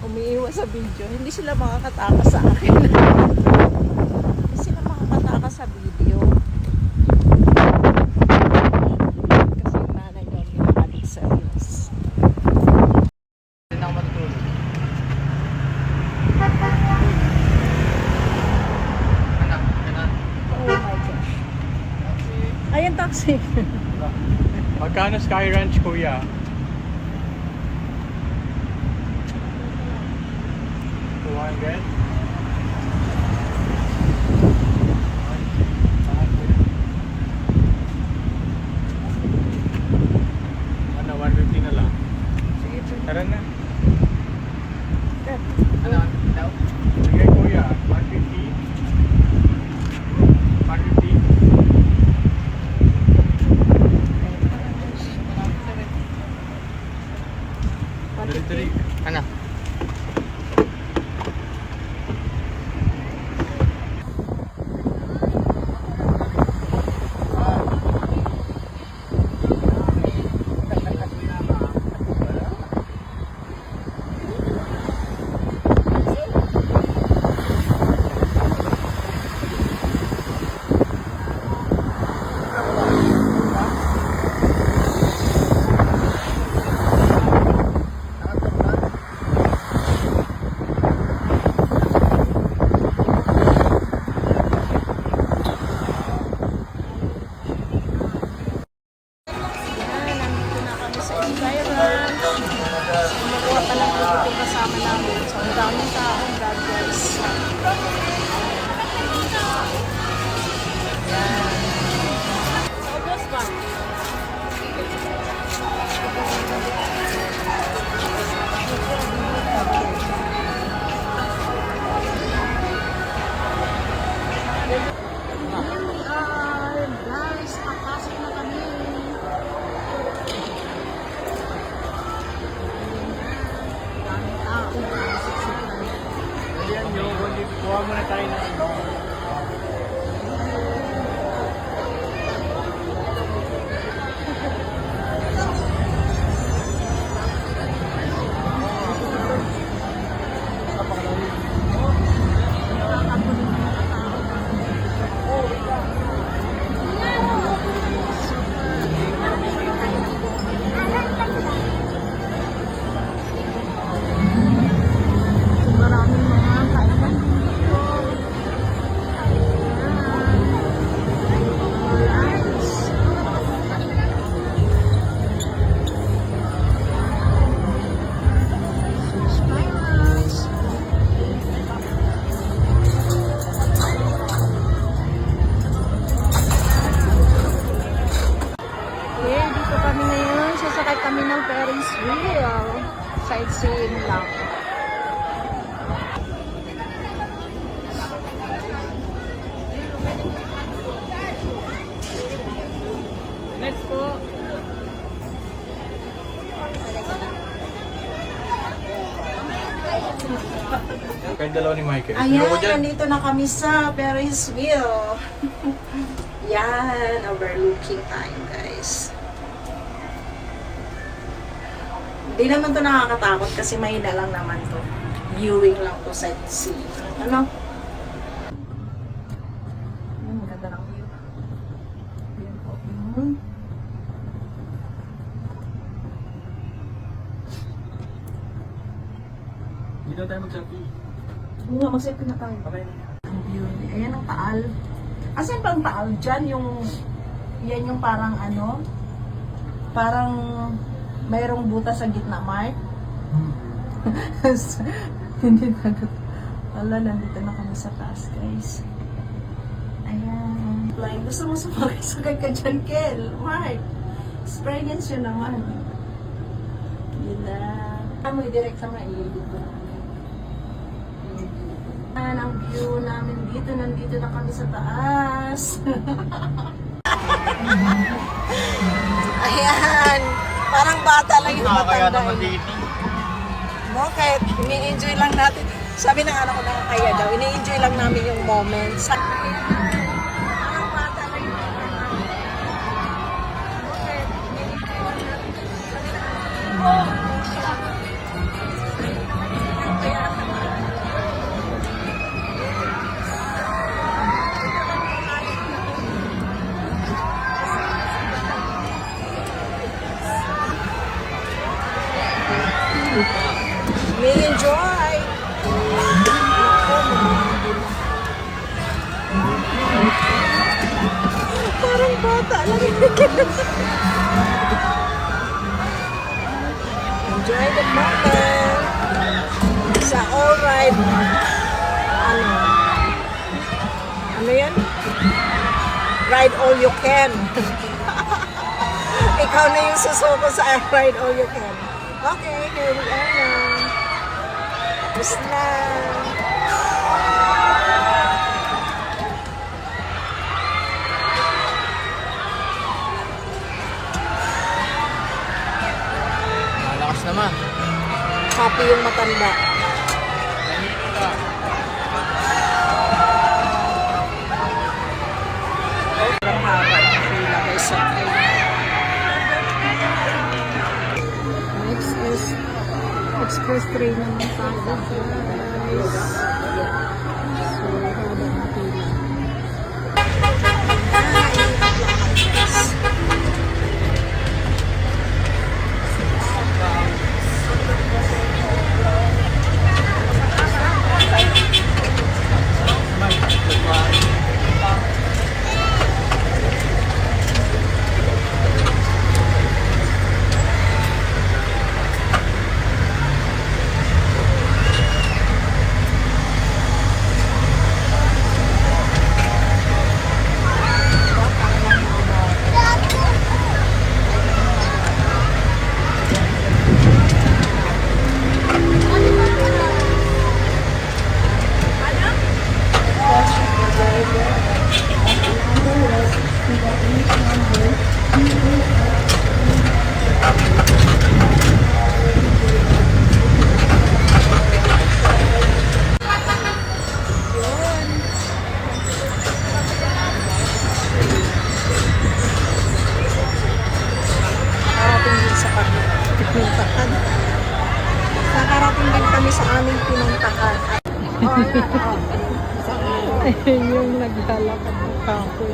Umiiwas sa video. Hindi sila makakatakas sa akin. Hindi sila makakatakas sa video. Kasi yung nanay daw pinakalit sa reels. Hindi na ako matutulog. Anak, anak. Oh my gosh. Ayan, taxi. Magkano Sky Ranch, kuya? 200? Ano, 150 na lang. Sige, Tara na. Ano? Daw? Sige, kuya. 150. 150. Dali. Ano? Nandito na kami sa Sky Ranch. Makuha pa lang dito yung kasama namin. So, ang daming taong God guys. Yan. Sa ubos ba? Guys, papasok na kami. Ayan yung kuha muna tayo na ano. Maraming mga kainan dito. Okay, dito kami ngayon. Sasakay kami ng Ferris wheel. Sightseeing lang. Next po. Kayong dalawa ni Michael. Ayan, Sino ko dyan? nandito na kami sa Ferris wheel. Yan, overlooking tayo guys. Hindi naman to nakakatakot kasi mahina lang naman to. Viewing lang to, sightseeing. Ano? Maganda ng view. Ayan po. Dito tayo mag-selfie. Oo nga, mag-selfie na tayo. Okay. Ang view. Ayan ang taal. Asan ba ang taal dyan? Yan yung parang ano? Parang mayroong butas sa gitna, Mark. Hindi nagot. Wala, nandito na kami sa taas, guys. Ayan. Flying. Gusto mo sumakay ka dyan, Kel? Mark. Experience yun naman. Yun na. Amoy direct sa mga ilid ko. Ayan ang view namin dito. Nandito na kami sa taas. Ayan. Parang bata lang yung Nakakaya matanda. naman dito. Bakit? Ini-enjoy lang natin. Sabi ng anak ko nakakaya daw. Ini-enjoy lang namin yung moments. Parang bata lang yung matanda. Bakit? Ini-enjoy lang natin. Sabi ng anak ko. bata lang. Enjoy the moment. Sa all ride. Ano yan? Ride all you can. Ikaw na yung susuko sa ride all you can. Okay, here we are now. Tapos na. Malakas naman. Happy yung matanda. Sobrang haba yung pila guys sa train. Next is express train naman tayo guys. So, haba yung pila. Nakarating din kami sa aming pinuntahan. Ayun yung naglalakad ng kahoy.